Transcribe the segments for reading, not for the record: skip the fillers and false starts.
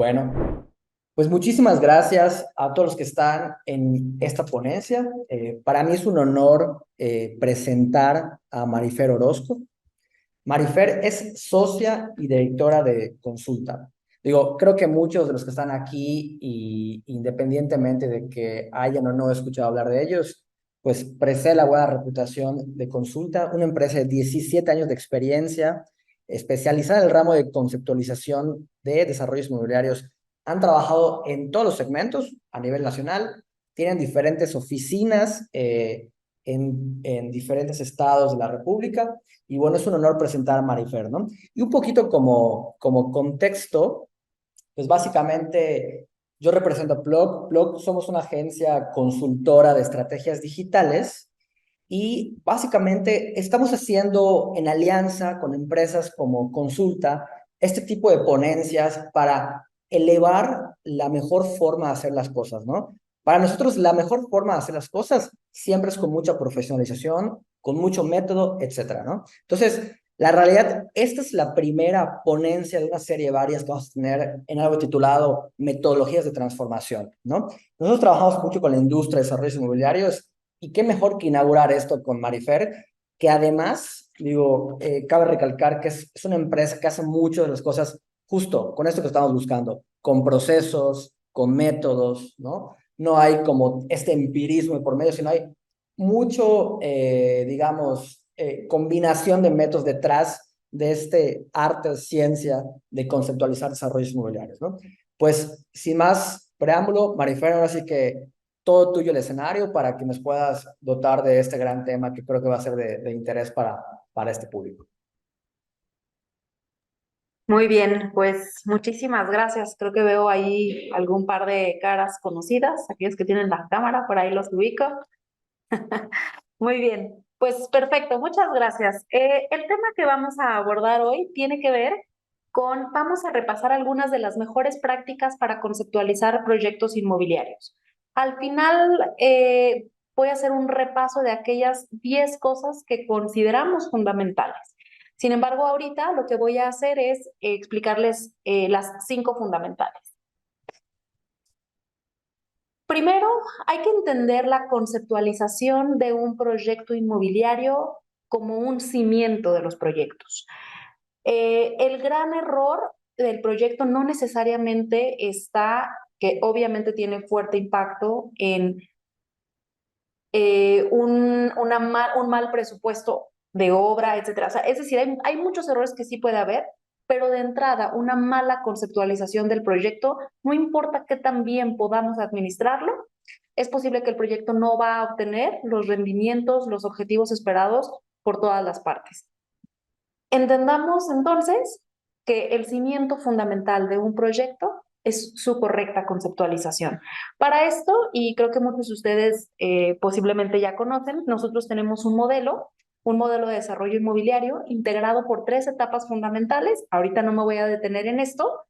Bueno, pues muchísimas gracias a todos los que están en esta ponencia. Para mí es un honor presentar a Marifer Orozco. Marifer es socia y directora de Consulta. Digo, creo que muchos de los que están aquí, y independientemente de que hayan o no escuchado hablar de ellos, pues precede la buena reputación de Consulta, una empresa de 17 años de experiencia, especializada en el ramo de conceptualización de desarrollos inmobiliarios. Han trabajado en todos los segmentos a nivel nacional, tienen diferentes oficinas en diferentes estados de la República. Y bueno, es un honor presentar a Marifer, ¿no? Y un poquito como contexto, pues básicamente yo represento a Plug. Plug somos una agencia consultora de estrategias digitales y básicamente estamos haciendo en alianza con empresas como Consulta este tipo de ponencias para elevar la mejor forma de hacer las cosas, ¿no? Para nosotros la mejor forma de hacer las cosas siempre es con mucha profesionalización, con mucho método, etcétera, ¿no? Entonces, la realidad, esta es la primera ponencia de una serie varias que vamos a tener en algo titulado Metodologías de Transformación, ¿no? Nosotros trabajamos mucho con la industria de desarrollos inmobiliarios y qué mejor que inaugurar esto con Marifer, que además, digo, cabe recalcar que es una empresa que hace muchas de las cosas justo con esto que estamos buscando, con procesos, con métodos, ¿no? No hay como este empirismo por medio, sino hay mucho, digamos, combinación de métodos detrás de este arte, ciencia de conceptualizar desarrollos inmobiliarios, ¿no? Pues, sin más preámbulo, Marifer, ahora sí que todo tuyo el escenario para que nos puedas dotar de este gran tema que creo que va a ser de interés para este público. Muy bien, pues muchísimas gracias. Creo que veo ahí algún par de caras conocidas, aquellos que tienen la cámara, por ahí los ubico. Muy bien, pues perfecto, muchas gracias. El tema que vamos a abordar hoy tiene que ver vamos a repasar algunas de las mejores prácticas para conceptualizar proyectos inmobiliarios. Al final, voy a hacer un repaso de aquellas 10 cosas que consideramos fundamentales. Sin embargo, ahorita lo que voy a hacer es explicarles las 5 fundamentales. Primero, hay que entender la conceptualización de un proyecto inmobiliario como un cimiento de los proyectos. El gran error del proyecto no necesariamente está, que obviamente tiene fuerte impacto en un mal presupuesto de obra, etcétera. O sea, es decir, hay muchos errores que sí puede haber, pero de entrada, una mala conceptualización del proyecto, no importa qué tan bien podamos administrarlo, es posible que el proyecto no va a obtener los rendimientos, los objetivos esperados por todas las partes. Entendamos entonces que el cimiento fundamental de un proyecto es su correcta conceptualización. Para esto, y creo que muchos de ustedes posiblemente ya conocen, nosotros tenemos un modelo de desarrollo inmobiliario integrado por 3 etapas fundamentales. Ahorita no me voy a detener en esto,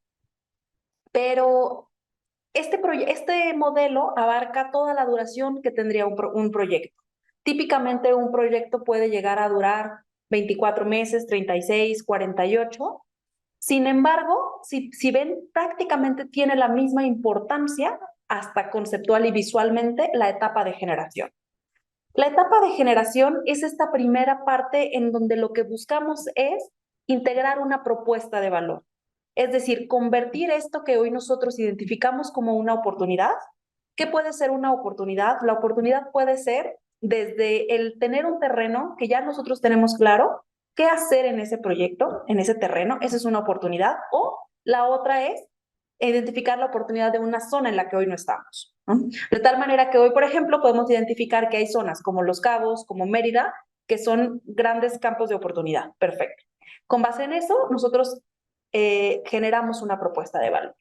pero este modelo abarca toda la duración que tendría un proyecto. Típicamente un proyecto puede llegar a durar 24 meses, 36, 48. Sin embargo, si ven, prácticamente tiene la misma importancia, hasta conceptual y visualmente, la etapa de generación. La etapa de generación es esta primera parte en donde lo que buscamos es integrar una propuesta de valor. Es decir, convertir esto que hoy nosotros identificamos como una oportunidad. ¿Qué puede ser una oportunidad? La oportunidad puede ser desde el tener un terreno que ya nosotros tenemos claro qué hacer en ese proyecto, en ese terreno, esa es una oportunidad, o la otra es identificar la oportunidad de una zona en la que hoy no estamos, ¿no? De tal manera que hoy, por ejemplo, podemos identificar que hay zonas como Los Cabos, como Mérida, que son grandes campos de oportunidad. Perfecto. Con base en eso, nosotros generamos una propuesta de valor.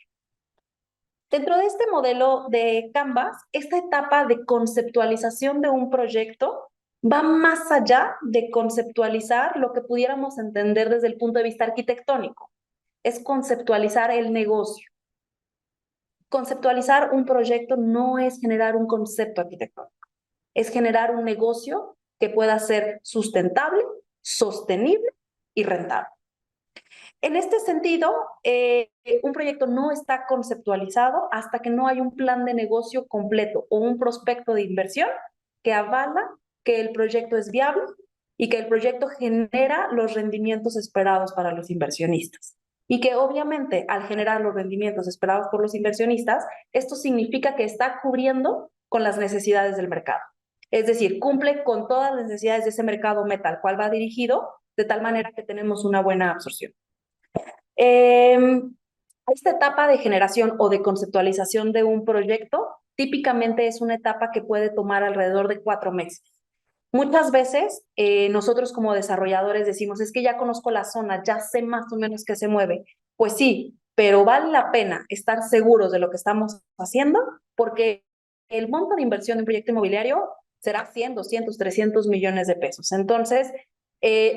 Dentro de este modelo de Canvas, esta etapa de conceptualización de un proyecto va más allá de conceptualizar lo que pudiéramos entender desde el punto de vista arquitectónico. Es conceptualizar el negocio. Conceptualizar un proyecto no es generar un concepto arquitectónico, es generar un negocio que pueda ser sustentable, sostenible y rentable. En este sentido, un proyecto no está conceptualizado hasta que no hay un plan de negocio completo o un prospecto de inversión que avala que el proyecto es viable y que el proyecto genera los rendimientos esperados para los inversionistas. Y que obviamente al generar los rendimientos esperados por los inversionistas, esto significa que está cubriendo con las necesidades del mercado. Es decir, cumple con todas las necesidades de ese mercado meta al cual va dirigido, de tal manera que tenemos una buena absorción. Esta etapa de generación o de conceptualización de un proyecto típicamente es una etapa que puede tomar alrededor de 4 meses. Muchas veces nosotros como desarrolladores decimos, es que ya conozco la zona, ya sé más o menos qué se mueve. Pues sí, pero vale la pena estar seguros de lo que estamos haciendo porque el monto de inversión de un proyecto inmobiliario será 100, 200, 300 millones de pesos. Entonces,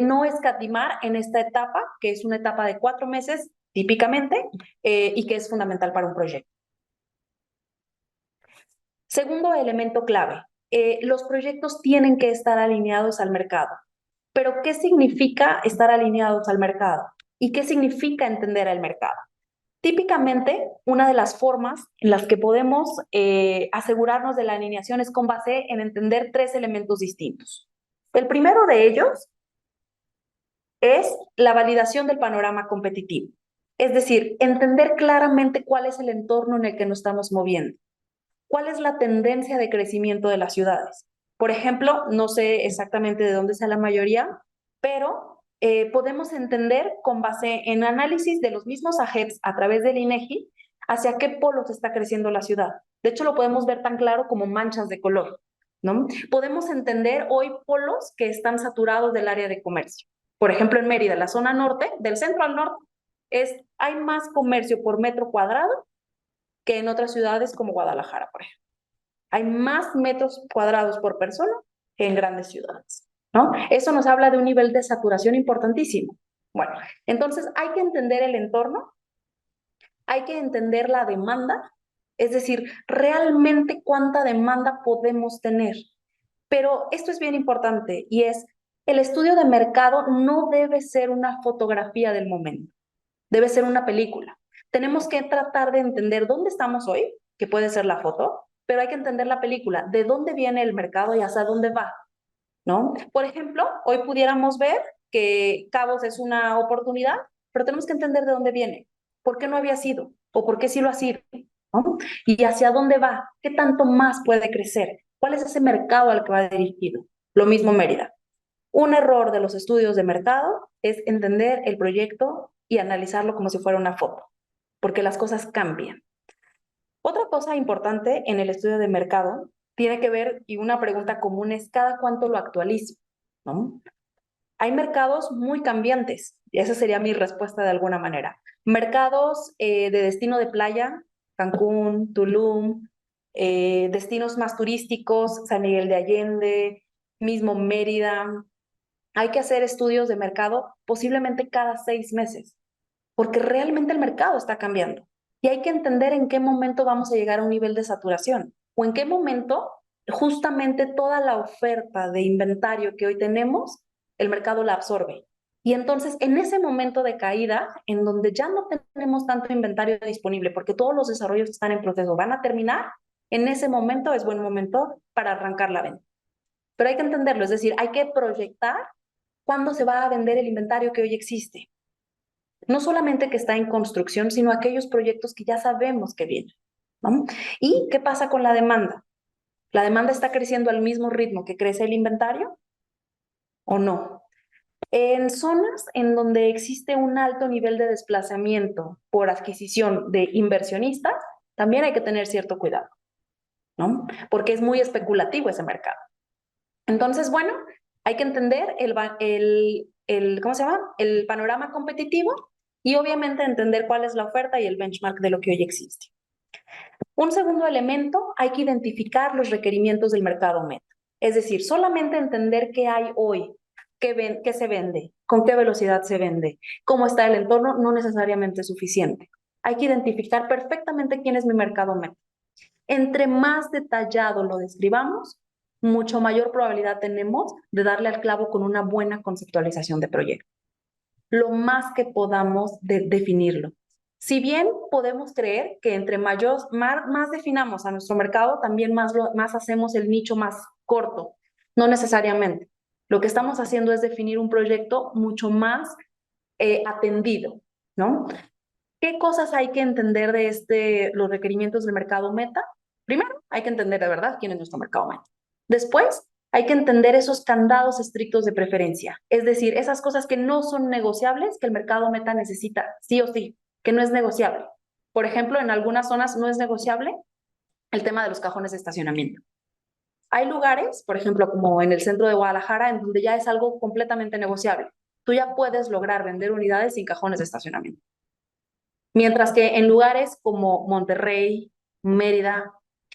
no escatimar en esta etapa, que es una etapa de 4 meses típicamente, y que es fundamental para un proyecto. Segundo elemento clave, los proyectos tienen que estar alineados al mercado. Pero, ¿qué significa estar alineados al mercado? ¿Y qué significa entender el mercado? Típicamente, una de las formas en las que podemos asegurarnos de la alineación es con base en entender 3 elementos distintos. El primero de ellos es la validación del panorama competitivo. Es decir, entender claramente cuál es el entorno en el que nos estamos moviendo. ¿Cuál es la tendencia de crecimiento de las ciudades? Por ejemplo, no sé exactamente de dónde sea la mayoría, pero podemos entender con base en análisis de los mismos AGEPs a través del INEGI hacia qué polos está creciendo la ciudad. De hecho, lo podemos ver tan claro como manchas de color, ¿no? Podemos entender hoy polos que están saturados del área de comercio. Por ejemplo, en Mérida, la zona norte, del centro al norte, hay más comercio por metro cuadrado que en otras ciudades como Guadalajara, por ejemplo. Hay más metros cuadrados por persona que en grandes ciudades, ¿no? Eso nos habla de un nivel de saturación importantísimo. Bueno, entonces hay que entender el entorno, hay que entender la demanda, es decir, realmente cuánta demanda podemos tener. Pero esto es bien importante y es, el estudio de mercado no debe ser una fotografía del momento, debe ser una película. Tenemos que tratar de entender dónde estamos hoy, que puede ser la foto, pero hay que entender la película, de dónde viene el mercado y hacia dónde va, ¿no? Por ejemplo, hoy pudiéramos ver que Cabos es una oportunidad, pero tenemos que entender de dónde viene, por qué no había sido o por qué sí lo ha sido, ¿no? Y hacia dónde va, qué tanto más puede crecer, cuál es ese mercado al que va dirigido. Lo mismo Mérida. Un error de los estudios de mercado es entender el proyecto y analizarlo como si fuera una foto, porque las cosas cambian. Otra cosa importante en el estudio de mercado tiene que ver, y una pregunta común es, ¿cada cuánto lo actualizo? ¿No? Hay mercados muy cambiantes, y esa sería mi respuesta de alguna manera. Mercados de destino de playa, Cancún, Tulum, destinos más turísticos, San Miguel de Allende, mismo Mérida. Hay que hacer estudios de mercado posiblemente cada 6 meses, porque realmente el mercado está cambiando. Y hay que entender en qué momento vamos a llegar a un nivel de saturación o en qué momento justamente toda la oferta de inventario que hoy tenemos, el mercado la absorbe. Y entonces, en ese momento de caída, en donde ya no tenemos tanto inventario disponible, porque todos los desarrollos que están en proceso van a terminar, en ese momento es buen momento para arrancar la venta. Pero hay que entenderlo, es decir, hay que proyectar cuándo se va a vender el inventario que hoy existe. No solamente que está en construcción, sino aquellos proyectos que ya sabemos que vienen, ¿no? ¿Y qué pasa con la demanda? ¿La demanda está creciendo al mismo ritmo que crece el inventario o no? En zonas en donde existe un alto nivel de desplazamiento por adquisición de inversionistas, también hay que tener cierto cuidado, ¿no? Porque es muy especulativo ese mercado. Entonces, bueno, hay que entender ¿cómo se llama? El panorama competitivo y obviamente entender cuál es la oferta y el benchmark de lo que hoy existe. Un segundo elemento, hay que identificar los requerimientos del mercado meta. Es decir, solamente entender qué hay hoy, qué se vende, con qué velocidad se vende, cómo está el entorno, no necesariamente es suficiente. Hay que identificar perfectamente quién es mi mercado meta. Entre más detallado lo describamos, mucho mayor probabilidad tenemos de darle al clavo con una buena conceptualización de proyecto. lo más que podamos definirlo. Si bien podemos creer que entre más definamos a nuestro mercado, también más hacemos el nicho más corto. No necesariamente. Lo que estamos haciendo es definir un proyecto mucho más atendido, ¿no? ¿Qué cosas hay que entender de los requerimientos del mercado meta? Primero, hay que entender de verdad quién es nuestro mercado meta. Después, hay que entender esos candados estrictos de preferencia, es decir, esas cosas que no son negociables que el mercado meta necesita, sí o sí, que no es negociable. Por ejemplo, en algunas zonas no es negociable el tema de los cajones de estacionamiento. Hay lugares, por ejemplo, como en el centro de Guadalajara, en donde ya es algo completamente negociable. Tú ya puedes lograr vender unidades sin cajones de estacionamiento. Mientras que en lugares como Monterrey, Mérida,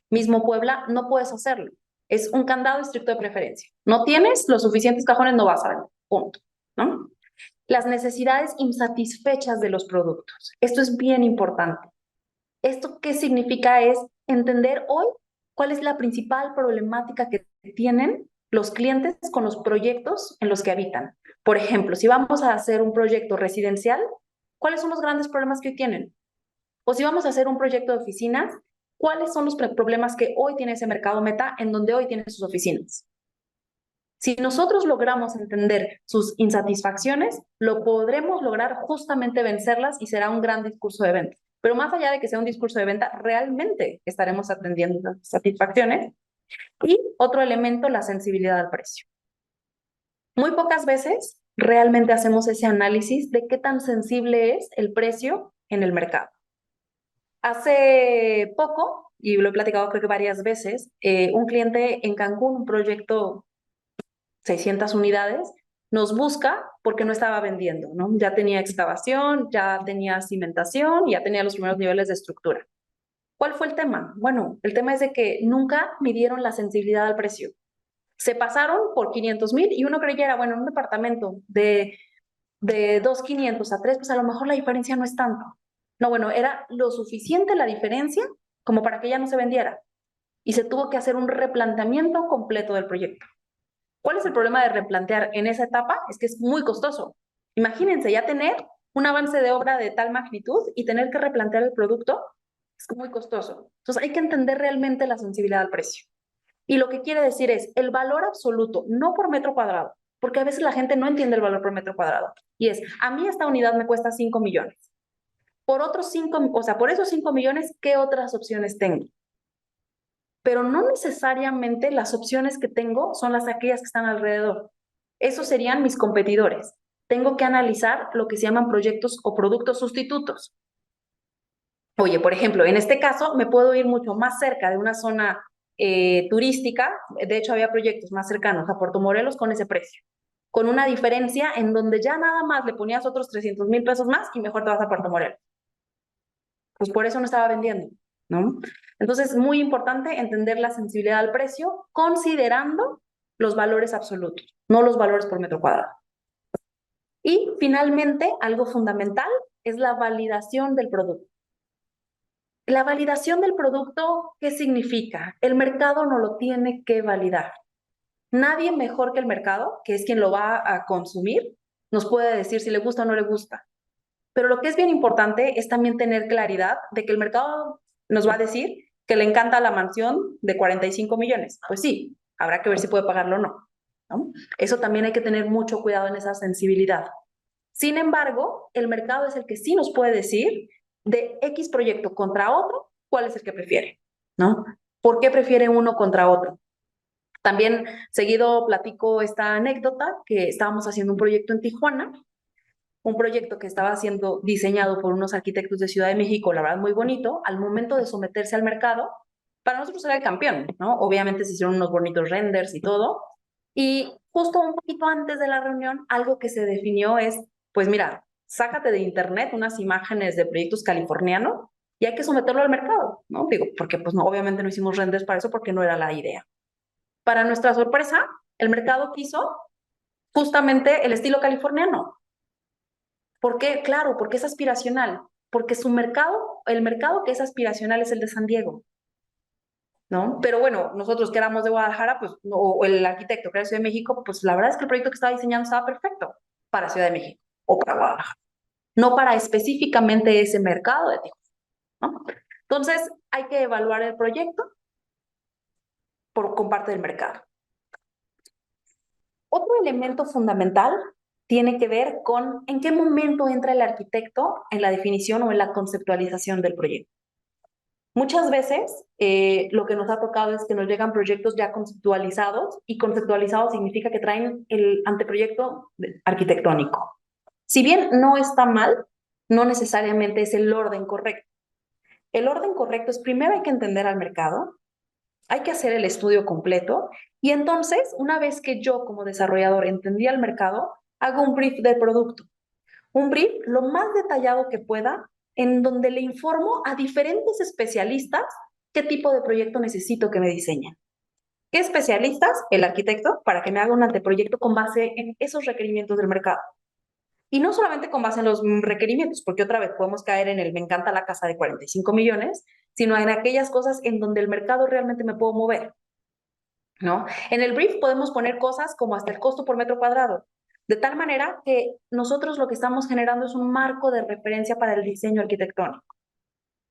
mismo Puebla, no puedes hacerlo. Es un candado estricto de preferencia. No tienes los suficientes cajones, no vas a vender. Punto. ¿No? Las necesidades insatisfechas de los productos. Esto es bien importante. ¿Esto qué significa? Es entender hoy cuál es la principal problemática que tienen los clientes con los proyectos en los que habitan. Por ejemplo, si vamos a hacer un proyecto residencial, ¿cuáles son los grandes problemas que hoy tienen? O si vamos a hacer un proyecto de oficinas, ¿cuáles son los problemas que hoy tiene ese mercado meta en donde hoy tiene sus oficinas? Si nosotros logramos entender sus insatisfacciones, lo podremos lograr justamente vencerlas y será un gran discurso de venta. Pero más allá de que sea un discurso de venta, realmente estaremos atendiendo las satisfacciones. Y otro elemento, la sensibilidad al precio. Muy pocas veces realmente hacemos ese análisis de qué tan sensible es el precio en el mercado. Hace poco, y lo he platicado creo que varias veces, un cliente en Cancún, un proyecto 600 unidades, nos busca porque no estaba vendiendo, ¿no? Ya tenía excavación, ya tenía cimentación, ya tenía los primeros niveles de estructura. ¿Cuál fue el tema? Bueno, el tema es de que nunca midieron la sensibilidad al precio. Se pasaron por 500,000 y uno creyera, bueno, en un departamento de 2,500 a 3, pues a lo mejor la diferencia no es tanto. No, bueno, era lo suficiente la diferencia como para que ya no se vendiera. Y se tuvo que hacer un replanteamiento completo del proyecto. ¿Cuál es el problema de replantear en esa etapa? Es que es muy costoso. Imagínense ya tener un avance de obra de tal magnitud y tener que replantear el producto, es muy costoso. Entonces hay que entender realmente la sensibilidad al precio. Y lo que quiere decir es el valor absoluto, no por metro cuadrado, porque a veces la gente no entiende el valor por metro cuadrado. Y es, a mí esta unidad me cuesta 5 millones. Por otros 5, o sea, por esos 5 millones, ¿qué otras opciones tengo? Pero no necesariamente las opciones que tengo son las aquellas que están alrededor. Esos serían mis competidores. Tengo que analizar lo que se llaman proyectos o productos sustitutos. Oye, por ejemplo, en este caso me puedo ir mucho más cerca de una zona turística. De hecho, había proyectos más cercanos a Puerto Morelos con ese precio, con una diferencia en donde ya nada más le ponías otros 300,000 pesos más y mejor te vas a Puerto Morelos. Pues por eso no estaba vendiendo, ¿no? Entonces, es muy importante entender la sensibilidad al precio considerando los valores absolutos, no los valores por metro cuadrado. Y finalmente, algo fundamental es la validación del producto. La validación del producto, ¿qué significa? El mercado no lo tiene que validar. Nadie mejor que el mercado, que es quien lo va a consumir, nos puede decir si le gusta o no le gusta. Pero lo que es bien importante es también tener claridad de que el mercado nos va a decir que le encanta la mansión de 45 millones. Pues sí, habrá que ver si puede pagarlo o no, ¿no? Eso también hay que tener mucho cuidado en esa sensibilidad. Sin embargo, el mercado es el que sí nos puede decir de X proyecto contra otro, cuál es el que prefiere, ¿no? ¿Por qué prefiere uno contra otro? También seguido platico esta anécdota que estábamos haciendo un proyecto en Tijuana, un proyecto que estaba siendo diseñado por unos arquitectos de Ciudad de México, la verdad muy bonito. Al momento de someterse al mercado, para nosotros era el campeón, ¿no? Obviamente se hicieron unos bonitos renders y todo. Y justo un poquito antes de la reunión, algo que se definió es, pues mira, sácate de internet unas imágenes de proyectos californianos y hay que someterlo al mercado, ¿no? Digo, porque pues no, obviamente no hicimos renders para eso porque no era la idea. Para nuestra sorpresa, el mercado quiso justamente el estilo californiano. ¿Por qué? Claro, porque es aspiracional, porque su mercado, el mercado que es aspiracional es el de San Diego, ¿no? Pero bueno, nosotros que éramos de Guadalajara, pues, o el arquitecto que era de Ciudad de México, pues la verdad es que el proyecto que estaba diseñando estaba perfecto para Ciudad de México. o para Guadalajara, no para específicamente ese mercado de Tijuana, ¿no? Entonces, hay que evaluar el proyecto con parte del mercado. Otro elemento fundamental tiene que ver con en qué momento entra el arquitecto en la definición o en la conceptualización del proyecto. Muchas veces lo que nos ha tocado es que nos llegan proyectos ya conceptualizados, y conceptualizados significa que traen el anteproyecto arquitectónico. Si bien no está mal, no necesariamente es el orden correcto. El orden correcto es primero hay que entender al mercado, hay que hacer el estudio completo, y entonces, una vez que yo como desarrollador entendí al mercado, hago un brief del producto. Un brief lo más detallado que pueda, en donde le informo a diferentes especialistas qué tipo de proyecto necesito que me diseñen. ¿Qué especialistas? El arquitecto, para que me haga un anteproyecto con base en esos requerimientos del mercado. Y no solamente con base en los requerimientos, porque otra vez podemos caer en el me encanta la casa de 45 millones, sino en aquellas cosas en donde el mercado realmente me puedo mover, ¿no? En el brief podemos poner cosas como hasta el costo por metro cuadrado, de tal manera que nosotros lo que estamos generando es un marco de referencia para el diseño arquitectónico.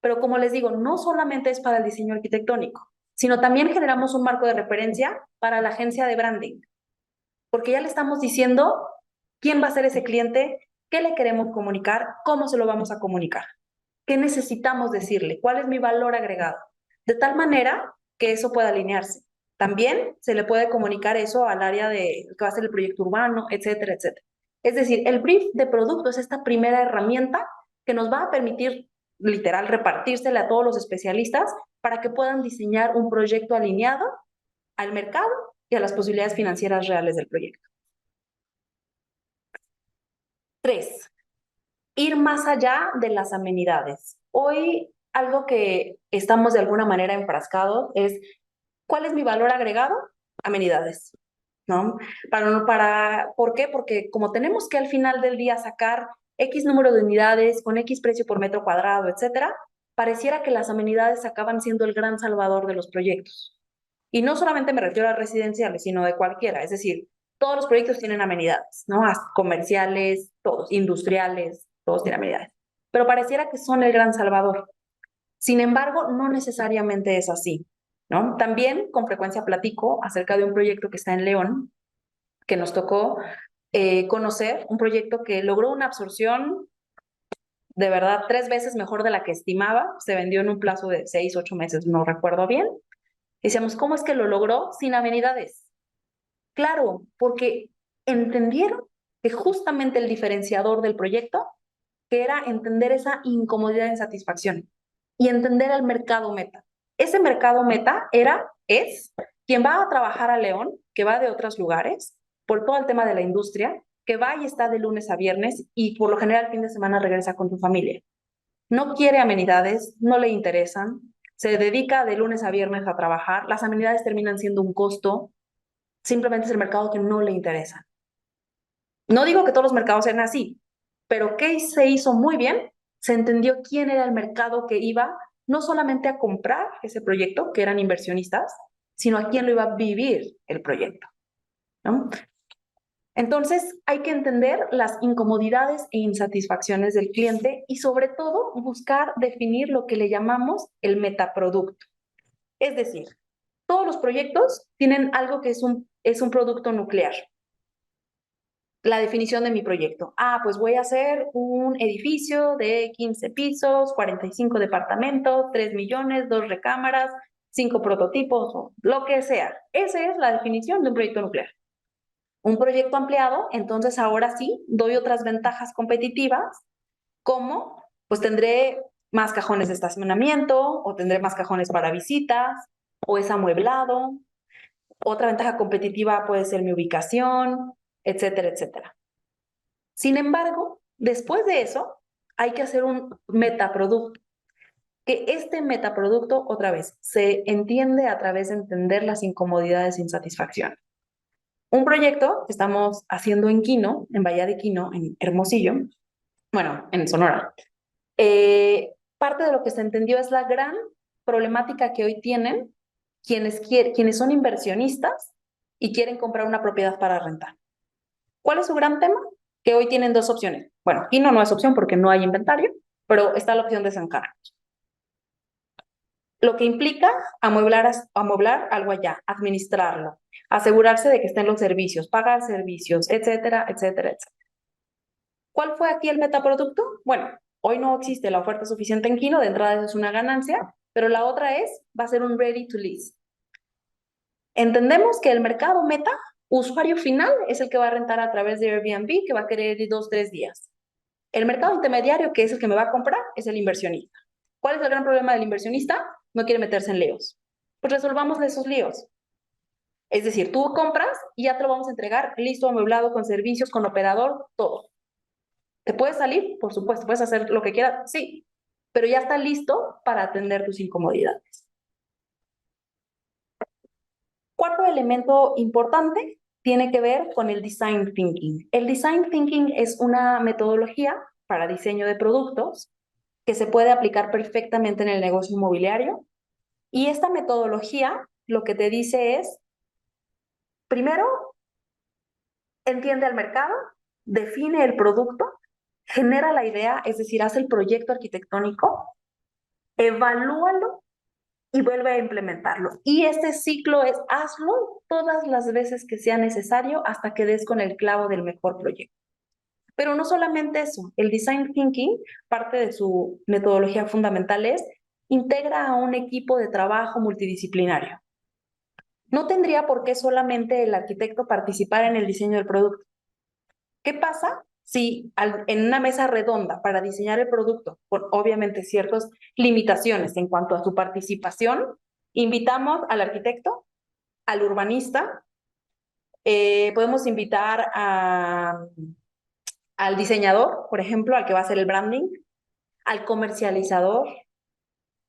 Pero como les digo, no solamente es para el diseño arquitectónico, sino también generamos un marco de referencia para la agencia de branding, porque ya le estamos diciendo quién va a ser ese cliente, qué le queremos comunicar, cómo se lo vamos a comunicar, qué necesitamos decirle, cuál es mi valor agregado, de tal manera que eso pueda alinearse. También se le puede comunicar eso al área de que va a ser el proyecto urbano, etcétera, etcétera. Es decir, el brief de producto es esta primera herramienta que nos va a permitir, literal, repartírsela a todos los especialistas para que puedan diseñar un proyecto alineado al mercado y a las posibilidades financieras reales del proyecto. 3, ir más allá de las amenidades. Hoy algo que estamos de alguna manera enfrascados es, ¿cuál es mi valor agregado? Amenidades, ¿no? ¿Por qué? Porque como tenemos que al final del día sacar X número de unidades con X precio por metro cuadrado, etcétera, pareciera que las amenidades acaban siendo el gran salvador de los proyectos. Y no solamente me refiero a residenciales, sino de cualquiera. Es decir, todos los proyectos tienen amenidades, ¿no? Comerciales, todos, industriales, todos tienen amenidades. Pero pareciera que son el gran salvador. Sin embargo, no necesariamente es así, ¿no? También con frecuencia platico acerca de un proyecto que está en León, que nos tocó conocer, un proyecto que logró una absorción de verdad 3 veces mejor de la que estimaba. Se vendió en un plazo de 6, 8 meses, no recuerdo bien. Decíamos, ¿cómo es que lo logró sin amenidades? Claro, porque entendieron que justamente el diferenciador del proyecto, que era entender esa incomodidad de insatisfacción y entender al mercado meta. Ese mercado meta es quien va a trabajar a León, que va de otros lugares, por todo el tema de la industria, que va y está de lunes a viernes y por lo general el fin de semana regresa con su familia. No quiere amenidades, no le interesan, se dedica de lunes a viernes a trabajar, las amenidades terminan siendo un costo, simplemente es el mercado que no le interesa. No digo que todos los mercados sean así, pero ¿qué se hizo muy bien? Se entendió quién era el mercado que iba no solamente a comprar ese proyecto, que eran inversionistas, sino a quién lo iba a vivir el proyecto, ¿no? Entonces, hay que entender las incomodidades e insatisfacciones del cliente y sobre todo buscar definir lo que le llamamos el metaproducto. Es decir, todos los proyectos tienen algo que es un producto nuclear. La definición de mi proyecto. Pues voy a hacer un edificio de 15 pisos, 45 departamentos, 3 millones, 2 recámaras, 5 prototipos, o lo que sea. Esa es la definición de un proyecto nuclear. Un proyecto ampliado, entonces ahora sí doy otras ventajas competitivas, como pues tendré más cajones de estacionamiento, o tendré más cajones para visitas, o es amueblado. Otra ventaja competitiva puede ser mi ubicación, etcétera, etcétera. Sin embargo, después de eso, hay que hacer un metaproducto. Que este metaproducto, otra vez, se entiende a través de entender las incomodidades e insatisfacción. Un proyecto que estamos haciendo en Quino, en Bahía de Quino, en Hermosillo, bueno, en Sonora. Parte de lo que se entendió es la gran problemática que hoy tienen quienes son inversionistas y quieren comprar una propiedad para rentar. ¿Cuál es su gran tema? que hoy tienen dos opciones. Bueno, aquí no es opción porque no hay inventario, pero está la opción de desencargos. Lo que implica amueblar algo allá, administrarlo, asegurarse de que estén los servicios, pagar servicios, etcétera, etcétera, etcétera. ¿Cuál fue aquí el metaproducto? Bueno, hoy no existe la oferta suficiente en Kino, de entrada eso es una ganancia, pero la otra va a ser un ready to lease. Entendemos que el mercado meta, usuario final, es el que va a rentar a través de Airbnb, que va a querer ir 2, 3 días. El mercado intermediario, que es el que me va a comprar, es el inversionista. ¿Cuál es el gran problema del inversionista? No quiere meterse en líos. Pues resolvamos esos líos. Es decir, tú compras y ya te lo vamos a entregar listo, amueblado, con servicios, con operador, todo. ¿Te puedes salir? Por supuesto, puedes hacer lo que quieras, sí, pero ya está listo para atender tus incomodidades. Cuarto elemento importante tiene que ver con el design thinking. El design thinking es una metodología para diseño de productos que se puede aplicar perfectamente en el negocio inmobiliario. Y esta metodología lo que te dice es, primero, entiende al mercado, define el producto, genera la idea, es decir, hace el proyecto arquitectónico, evalúalo y vuelve a implementarlo. Y este ciclo es hazlo todas las veces que sea necesario hasta que des con el clavo del mejor proyecto. Pero no solamente eso, el design thinking, parte de su metodología fundamental es integra a un equipo de trabajo multidisciplinario. No tendría por qué solamente el arquitecto participar en el diseño del producto. ¿Qué pasa si en una mesa redonda para diseñar el producto, con obviamente ciertas limitaciones en cuanto a su participación, invitamos al arquitecto, al urbanista, podemos invitar al diseñador, por ejemplo, al que va a hacer el branding, al comercializador,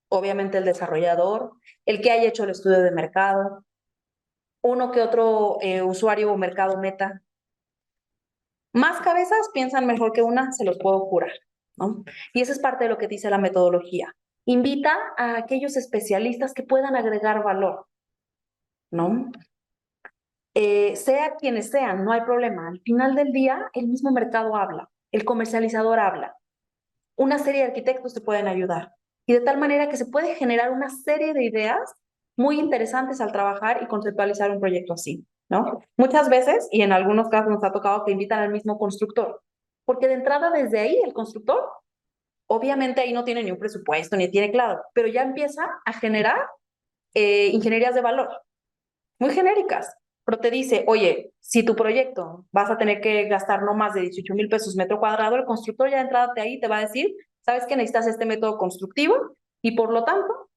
obviamente el desarrollador, el que haya hecho el estudio de mercado, uno que otro usuario o mercado meta? Más cabezas piensan mejor que una, se los puedo jurar, ¿no? Y eso es parte de lo que dice la metodología. Invita a aquellos especialistas que puedan agregar valor, ¿no? Sea quienes sean, no hay problema. Al final del día, el mismo mercado habla, el comercializador habla. Una serie de arquitectos te pueden ayudar. Y de tal manera que se puede generar una serie de ideas muy interesantes al trabajar y conceptualizar un proyecto así, ¿no? Muchas veces, y en algunos casos nos ha tocado que invitan al mismo constructor, porque de entrada desde ahí el constructor, obviamente ahí no tiene ni un presupuesto, ni tiene claro, pero ya empieza a generar ingenierías de valor, muy genéricas, pero te dice, oye, si tu proyecto vas a tener que gastar no más de 18,000 pesos metro cuadrado, el constructor ya de entrada de ahí te va a decir, sabes que necesitas este método constructivo y por lo tanto,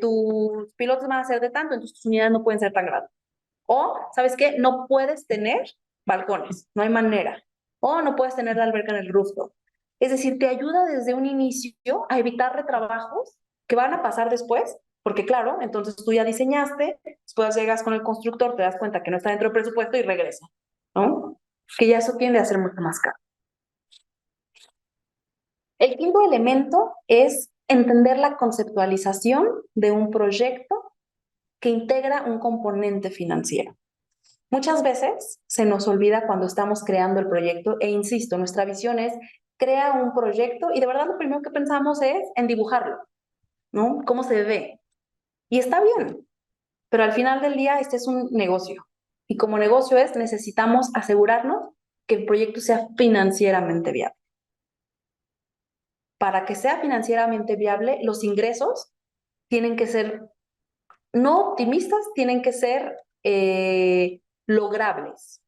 tus pilotos van a ser de tanto, entonces tus unidades no pueden ser tan grandes. O, ¿sabes qué? No puedes tener balcones, no hay manera. O no puedes tener la alberca en el rooftop. Es decir, te ayuda desde un inicio a evitar retrabajos que van a pasar después, porque claro, entonces tú ya diseñaste, después llegas con el constructor, te das cuenta que no está dentro del presupuesto y regresa, ¿no? Que ya eso tiende a ser mucho más caro. El quinto elemento es entender la conceptualización de un proyecto que integra un componente financiero. Muchas veces se nos olvida cuando estamos creando el proyecto e insisto, nuestra visión es crea un proyecto y de verdad lo primero que pensamos es en dibujarlo, ¿no? ¿Cómo se ve? Y está bien, pero al final del día este es un negocio y como negocio necesitamos asegurarnos que el proyecto sea financieramente viable. Para que sea financieramente viable, los ingresos tienen que ser no optimistas, tienen que ser logrables.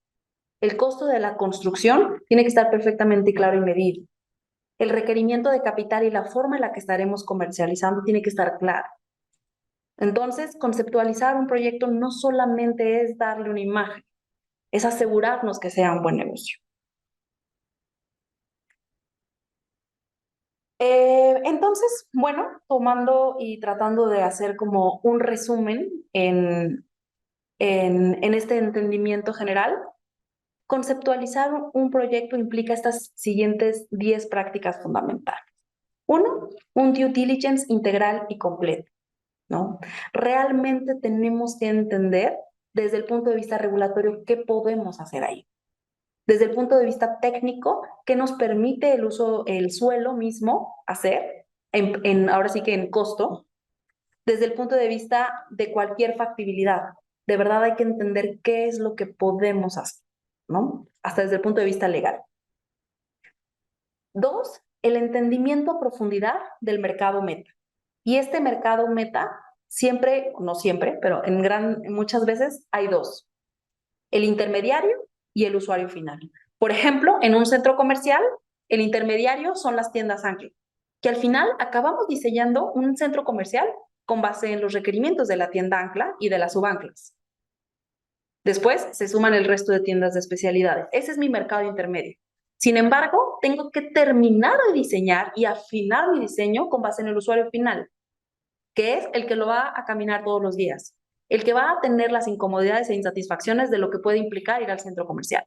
El costo de la construcción tiene que estar perfectamente claro y medido. El requerimiento de capital y la forma en la que estaremos comercializando tiene que estar claro. Entonces, conceptualizar un proyecto no solamente es darle una imagen, es asegurarnos que sea un buen negocio. Entonces, bueno, tomando y tratando de hacer como un resumen en este entendimiento general, conceptualizar un proyecto implica estas siguientes 10 prácticas fundamentales. Uno, un due diligence integral y completo, ¿no? Realmente tenemos que entender desde el punto de vista regulatorio qué podemos hacer ahí. Desde el punto de vista técnico, ¿qué nos permite el uso, el suelo mismo hacer? Ahora sí que en costo, desde el punto de vista de cualquier factibilidad. De verdad hay que entender qué es lo que podemos hacer, ¿no? Hasta desde el punto de vista legal. 2, el entendimiento a profundidad del mercado meta. Y este mercado meta, siempre, no siempre, pero muchas veces hay dos: el intermediario y el usuario final. Por ejemplo, en un centro comercial, el intermediario son las tiendas ancla, que al final acabamos diseñando un centro comercial con base en los requerimientos de la tienda ancla y de las subanclas. Después se suman el resto de tiendas de especialidades. Ese es mi mercado intermedio. Sin embargo, tengo que terminar de diseñar y afinar mi diseño con base en el usuario final, que es el que lo va a caminar todos los días, el que va a tener las incomodidades e insatisfacciones de lo que puede implicar ir al centro comercial.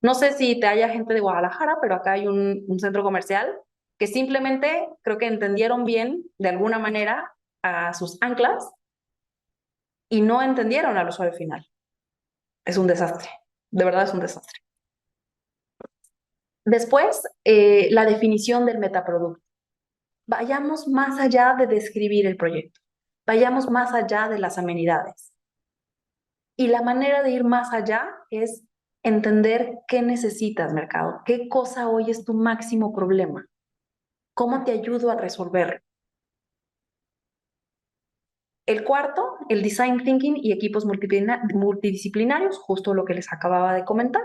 No sé si te haya gente de Guadalajara, pero acá hay un centro comercial que simplemente creo que entendieron bien, de alguna manera, a sus anclas y no entendieron al usuario final. Es un desastre, de verdad es un desastre. Después, la definición del metaproducto. Vayamos más allá de describir el proyecto, vayamos más allá de las amenidades. Y la manera de ir más allá es entender qué necesitas, mercado, qué cosa hoy es tu máximo problema, cómo te ayudo a resolverlo. El cuarto, el design thinking y equipos multidisciplinarios, justo lo que les acababa de comentar.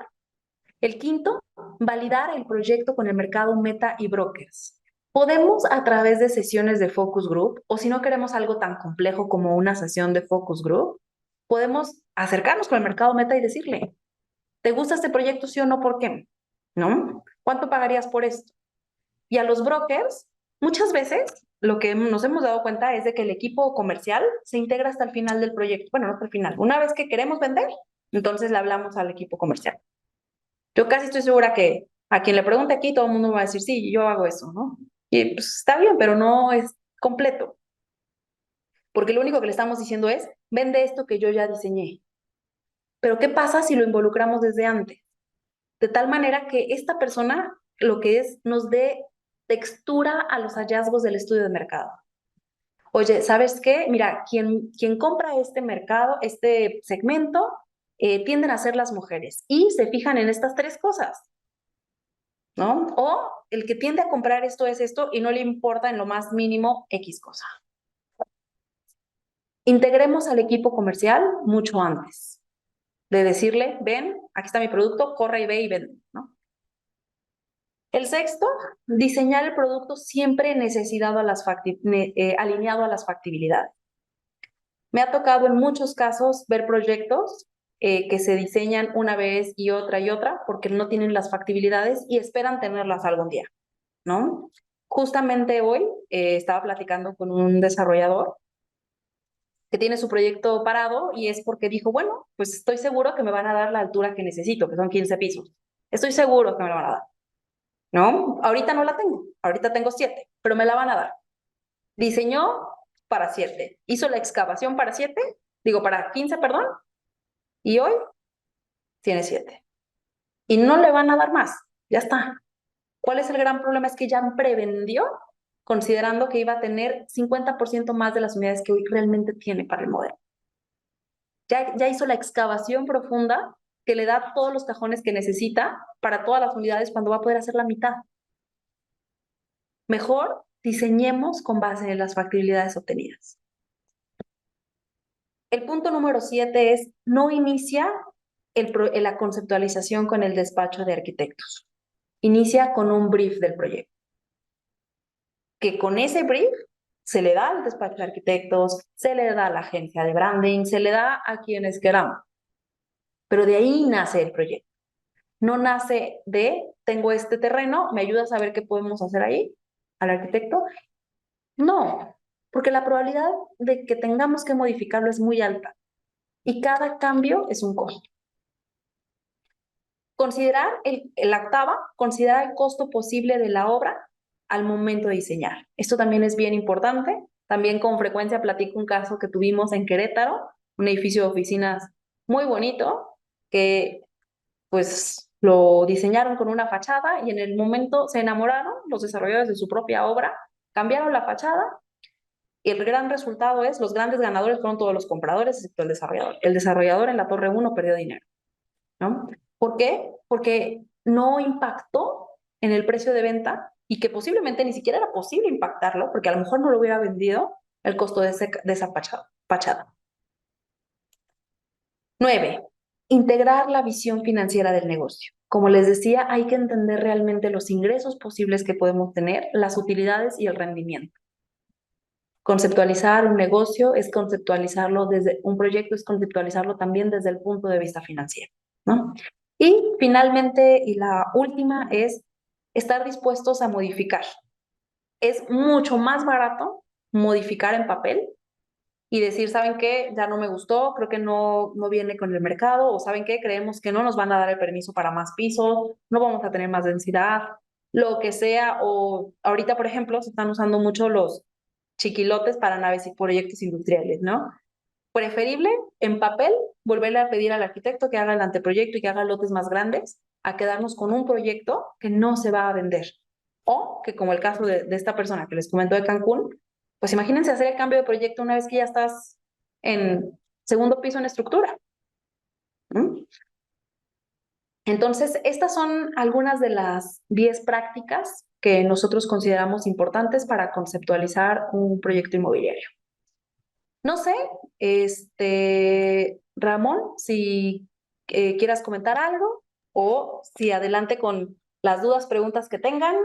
El quinto, validar el proyecto con el mercado meta y brokers. Podemos a través de sesiones de focus group, o si no queremos algo tan complejo como una sesión de focus group, podemos acercarnos con el mercado meta y decirle, ¿te gusta este proyecto, sí o no? ¿Por qué? ¿No? ¿Cuánto pagarías por esto? Y a los brokers, muchas veces lo que nos hemos dado cuenta es de que el equipo comercial se integra hasta el final del proyecto. Bueno, no hasta el final. Una vez que queremos vender, entonces le hablamos al equipo comercial. Yo casi estoy segura que a quien le pregunte aquí, todo el mundo va a decir, sí, yo hago eso, ¿no? Y pues está bien, pero no es completo. Porque lo único que le estamos diciendo es, vende esto que yo ya diseñé. Pero ¿qué pasa si lo involucramos desde antes? De tal manera que esta persona lo que es nos dé textura a los hallazgos del estudio de mercado. Oye, ¿sabes qué? Mira, quien compra este mercado, este segmento, tienden a ser las mujeres y se fijan en estas tres cosas, ¿no? O el que tiende a comprar esto es esto y no le importa en lo más mínimo X cosa. Integremos al equipo comercial mucho antes de decirle, ven, aquí está mi producto, corre y ve y vende, ¿no? El sexto, diseñar el producto siempre alineado a las factibilidades. Me ha tocado en muchos casos ver proyectos que se diseñan una vez y otra porque no tienen las factibilidades y esperan tenerlas algún día, ¿no? Justamente hoy estaba platicando con un desarrollador que tiene su proyecto parado y es porque dijo, bueno, pues estoy seguro que me van a dar la altura que necesito, que son 15 pisos. Estoy seguro que me la van a dar. ¿No? Ahorita no la tengo, ahorita tengo 7, pero me la van a dar. Diseñó para 7, hizo la excavación para 7, para 15, perdón, y hoy tiene 7. Y no le van a dar más, ya está. ¿Cuál es el gran problema? Es que ya prevendió, considerando que iba a tener 50% más de las unidades que hoy realmente tiene para el modelo. Ya hizo la excavación profunda que le da todos los cajones que necesita para todas las unidades cuando va a poder hacer la mitad. Mejor diseñemos con base en las factibilidades obtenidas. El punto número 7 es no inicia la conceptualización con el despacho de arquitectos. Inicia con un brief del proyecto. Que con ese brief se le da al despacho de arquitectos, se le da a la agencia de branding, se le da a quienes queramos. Pero de ahí nace el proyecto. No nace de, tengo este terreno, ¿me ayudas a ver qué podemos hacer ahí? Al arquitecto. No, porque la probabilidad de que tengamos que modificarlo es muy alta y cada cambio es un costo. Considerar la octava, considerar el costo posible de la obra al momento de diseñar. Esto también es bien importante. También con frecuencia platico un caso que tuvimos en Querétaro, un edificio de oficinas muy bonito, que pues lo diseñaron con una fachada y en el momento se enamoraron los desarrolladores de su propia obra, cambiaron la fachada y el gran resultado es, los grandes ganadores fueron todos los compradores, excepto el desarrollador. El desarrollador en la Torre uno perdió dinero, ¿no? ¿Por qué? Porque no impactó en el precio de venta y que posiblemente ni siquiera era posible impactarlo, porque a lo mejor no lo hubiera vendido el costo de esa fachada. 9. Integrar la visión financiera del negocio. Como les decía, hay que entender realmente los ingresos posibles que podemos tener, las utilidades y el rendimiento. Conceptualizar un negocio es conceptualizarlo desde un proyecto, es conceptualizarlo también desde el punto de vista financiero, ¿no? Y finalmente, y la última es estar dispuestos a modificar. Es mucho más barato modificar en papel y decir, ¿saben qué? Ya no me gustó, creo que no viene con el mercado, o ¿saben qué? Creemos que no nos van a dar el permiso para más pisos, no vamos a tener más densidad, lo que sea, o ahorita, por ejemplo, se están usando mucho los chiquilotes para naves y proyectos industriales, ¿no? Preferible en papel volverle a pedir al arquitecto que haga el anteproyecto y que haga lotes más grandes a quedarnos con un proyecto que no se va a vender. O que como el caso de esta persona que les comentó de Cancún, pues imagínense hacer el cambio de proyecto una vez que ya estás en segundo piso en estructura. ¿Mm? Entonces, estas son algunas de las 10 prácticas que nosotros consideramos importantes para conceptualizar un proyecto inmobiliario. No sé, Ramón, si quieras comentar algo o si adelante con las dudas, preguntas que tengan.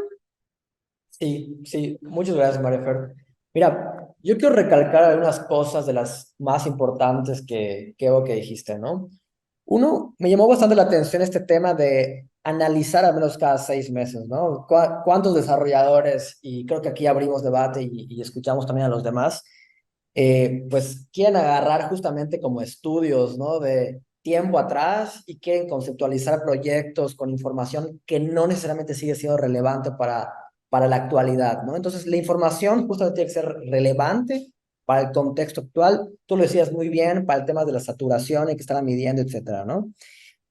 Sí, sí, muchas gracias, María Fer. Mira, yo quiero recalcar algunas cosas de las más importantes que veo que dijiste, ¿no? Uno, me llamó bastante la atención este tema de analizar al menos cada 6 meses, ¿no? ¿Cuántos desarrolladores, y creo que aquí abrimos debate y escuchamos también a los demás, pues quieren agarrar justamente como estudios, ¿no? De tiempo atrás y quieren conceptualizar proyectos con información que no necesariamente sigue siendo relevante para la actualidad, ¿no? Entonces, la información justamente tiene que ser relevante para el contexto actual. Tú lo decías muy bien, para el tema de la saturación, hay que estar midiendo, etcétera, ¿no?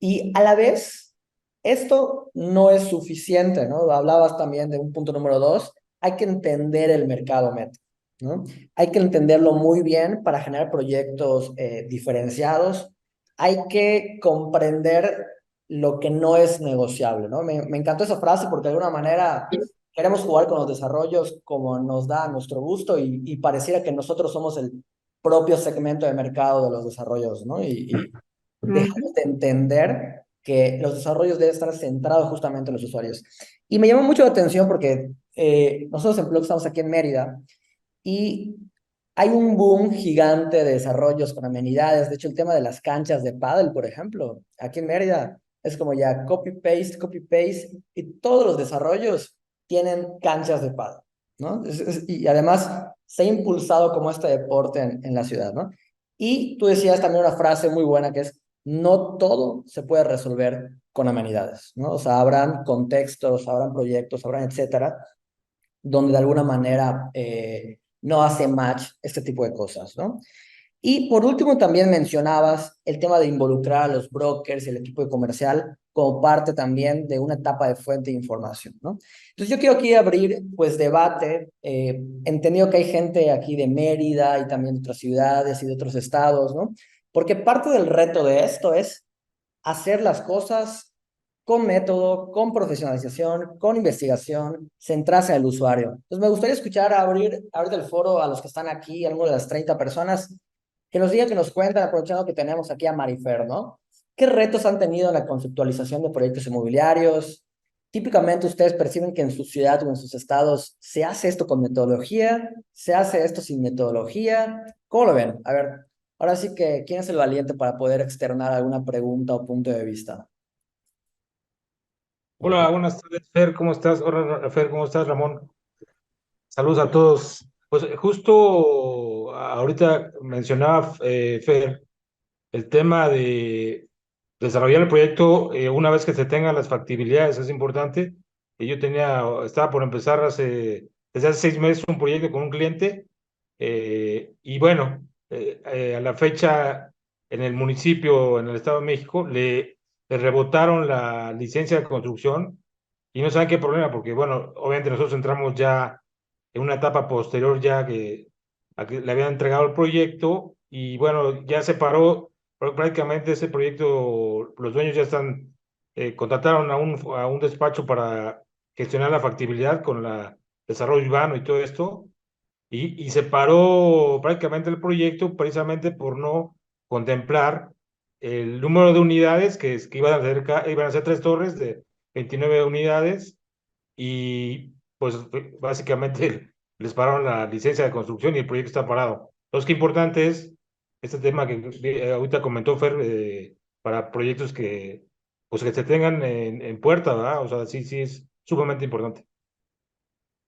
Y a la vez, esto no es suficiente, ¿no? Hablabas también de un punto número dos, hay que entender el mercado meta, ¿no? Hay que entenderlo muy bien para generar proyectos diferenciados. Hay que comprender lo que no es negociable, ¿no? Me encantó esa frase porque de alguna manera queremos jugar con los desarrollos como nos da a nuestro gusto y pareciera que nosotros somos el propio segmento de mercado de los desarrollos, ¿no? Y dejamos de entender que los desarrollos deben estar centrados justamente en los usuarios. Y me llamó mucho la atención porque nosotros en Plug estamos aquí en Mérida y hay un boom gigante de desarrollos con amenidades. De hecho, el tema de las canchas de pádel, por ejemplo, aquí en Mérida es como ya copy paste y todos los desarrollos tienen canchas de pádel, ¿no? Y además se ha impulsado como este deporte en la ciudad, ¿no? Y tú decías también una frase muy buena que es, no todo se puede resolver con amenidades, ¿no? O sea, habrán contextos, habrán proyectos, habrán etcétera, donde de alguna manera no hace match este tipo de cosas, ¿no? Y por último, también mencionabas el tema de involucrar a los brokers y el equipo de comercial como parte también de una etapa de fuente de información, ¿no? Entonces yo quiero aquí abrir, pues, debate. Entendido que hay gente aquí de Mérida y también de otras ciudades y de otros estados, ¿no? Porque parte del reto de esto es hacer las cosas con método, con profesionalización, con investigación, centrarse en el usuario. Entonces, me gustaría escuchar, abrir el foro a los que están aquí, algunas de las 30 personas, que nos digan, que nos cuenten, aprovechando que tenemos aquí a Marifer, ¿no? ¿Qué retos han tenido en la conceptualización de proyectos inmobiliarios? Típicamente ustedes perciben que en su ciudad o en sus estados se hace esto con metodología, se hace esto sin metodología. ¿Cómo lo ven? A ver, ahora sí que, ¿quién es el valiente para poder externar alguna pregunta o punto de vista? Hola, buenas tardes, Fer, ¿cómo estás? Hola, Fer, ¿cómo estás, Ramón? Saludos a todos. Pues justo ahorita mencionaba Fer el tema de desarrollar el proyecto una vez que se tengan las factibilidades, es importante. Y yo estaba por empezar desde hace 6 meses un proyecto con un cliente y bueno, a la fecha en el municipio, en el Estado de México, le rebotaron la licencia de construcción y no saben qué problema, porque bueno, obviamente nosotros entramos ya en una etapa posterior ya a que le habían entregado el proyecto y bueno, ya se paró prácticamente ese proyecto, los dueños ya están, contrataron a un despacho para gestionar la factibilidad con la desarrollo urbano y todo esto, y se paró prácticamente el proyecto precisamente por no contemplar el número de unidades que iban a ser, iban a ser 3 torres de 29 unidades y pues básicamente les pararon la licencia de construcción y el proyecto está parado. Entonces, qué importante es este tema que ahorita comentó Fer, para proyectos que pues que se tengan en puerta, ¿verdad? O sea, sí, sí es sumamente importante.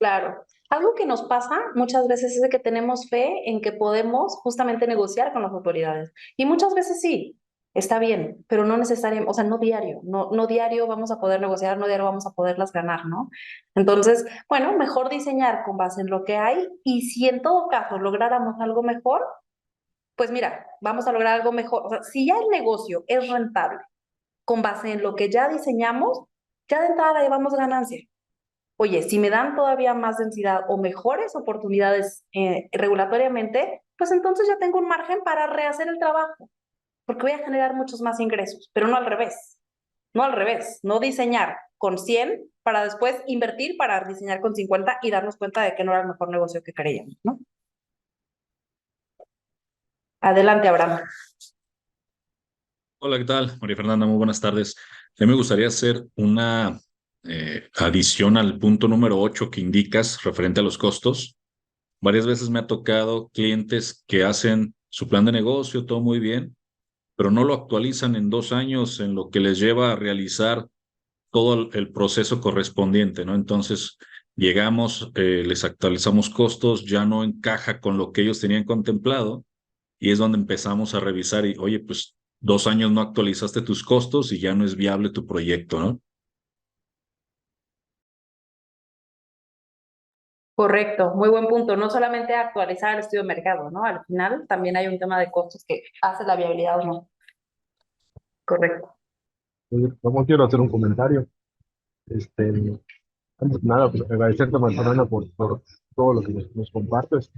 Claro. Algo que nos pasa muchas veces es de que tenemos fe en que podemos justamente negociar con las autoridades. Y muchas veces sí, está bien, pero no necesariamente, o sea, no diario, no diario vamos a poder negociar, no diario vamos a poderlas ganar, ¿no? Entonces, bueno, mejor diseñar con base en lo que hay y si en todo caso lográramos algo mejor, pues mira, vamos a lograr algo mejor. O sea, si ya el negocio es rentable con base en lo que ya diseñamos, ya de entrada llevamos ganancia. Oye, si me dan todavía más densidad o mejores oportunidades regulatoriamente, pues entonces ya tengo un margen para rehacer el trabajo, porque voy a generar muchos más ingresos, pero no al revés, no al revés, no diseñar con 100 para después invertir para diseñar con 50 y darnos cuenta de que no era el mejor negocio que creíamos, ¿no? Adelante, Abraham. Hola, ¿qué tal? María Fernanda, muy buenas tardes. A mí me gustaría hacer una adición al punto número 8 que indicas referente a los costos. Varias veces me ha tocado clientes que hacen su plan de negocio, todo muy bien, pero no lo actualizan en 2 años, en lo que les lleva a realizar todo el proceso correspondiente, ¿no? Entonces, llegamos, les actualizamos costos, ya no encaja con lo que ellos tenían contemplado y es donde empezamos a revisar y, oye, pues 2 años no actualizaste tus costos y ya no es viable tu proyecto, ¿no? Correcto, muy buen punto. No solamente actualizar el estudio de mercado, ¿no? Al final también hay un tema de costos que hace la viabilidad o no. Correcto. Oye, Ramón, quiero hacer un comentario. Este, antes que nada, pues, agradecerte, Fernanda, por todo lo que nos compartes.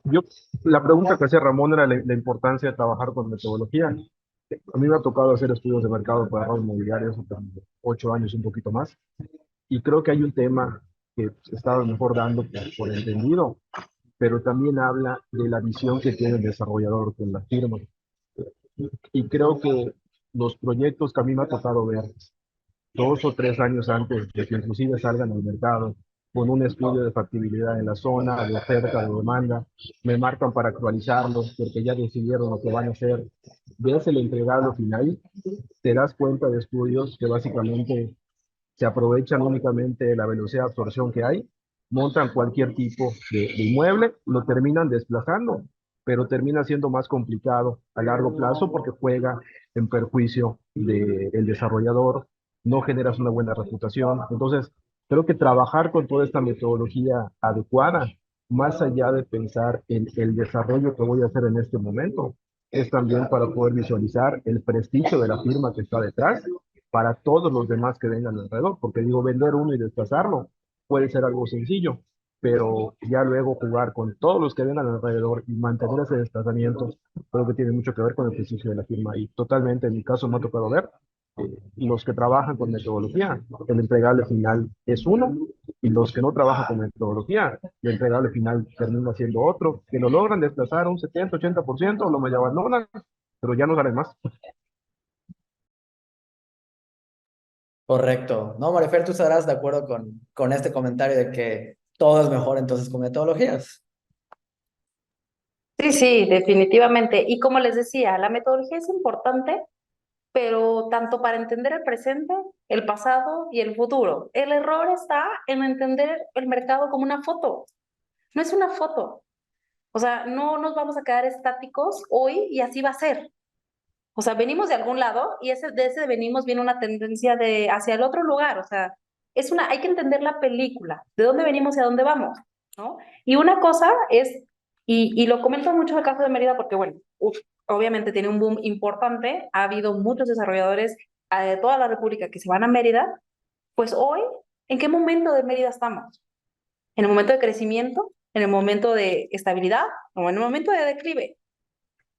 Yo, la pregunta que hacía Ramón era la importancia de trabajar con metodología. A mí me ha tocado hacer estudios de mercado para ramos inmobiliarios hace 8 años, un poquito más, y creo que hay un tema que se está a lo mejor dando por entendido, pero también habla de la visión que tiene el desarrollador con la firma. Y creo que los proyectos que a mí me ha tocado ver 2 o 3 años antes de que inclusive salgan al mercado, con un estudio de factibilidad en la zona, de oferta, de demanda, me marcan para actualizarlos porque ya decidieron lo que van a hacer. Ves el entregado final, te das cuenta de estudios que básicamente se aprovechan únicamente de la velocidad de absorción que hay, montan cualquier tipo de inmueble, lo terminan desplazando, pero termina siendo más complicado a largo plazo porque juega en perjuicio del desarrollador, no generas una buena reputación. Entonces, creo que trabajar con toda esta metodología adecuada, más allá de pensar en el desarrollo que voy a hacer en este momento, es también para poder visualizar el prestigio de la firma que está detrás para todos los demás que vengan alrededor, porque digo, vender uno y desplazarlo puede ser algo sencillo, pero ya luego jugar con todos los que vengan alrededor y mantener ese desplazamiento, creo que tiene mucho que ver con el prestigio de la firma. Y totalmente, en mi caso me ha tocado ver, los que trabajan con metodología, el entregable final es uno, y los que no trabajan con metodología, el entregable final termina siendo otro, que lo logran desplazar un 70-80%, lo medio abandonan, pero ya no salen más. Correcto. No, Marifer, tú estarás de acuerdo con este comentario de que todo es mejor entonces con metodologías. Sí, sí, definitivamente. Y como les decía, la metodología es importante, pero tanto para entender el presente, el pasado y el futuro. El error está en entender el mercado como una foto. No es una foto. O sea, no nos vamos a quedar estáticos hoy y así va a ser. O sea, venimos de algún lado y de ese venimos viene una tendencia de hacia el otro lugar. O sea, hay que entender la película, de dónde venimos y a dónde vamos, ¿no? Y una cosa es, y lo comento mucho en el caso de Mérida porque, bueno, obviamente tiene un boom importante, ha habido muchos desarrolladores de toda la República que se van a Mérida, pues hoy, ¿en qué momento de Mérida estamos? ¿En el momento de crecimiento? ¿En el momento de estabilidad? ¿O en el momento de declive?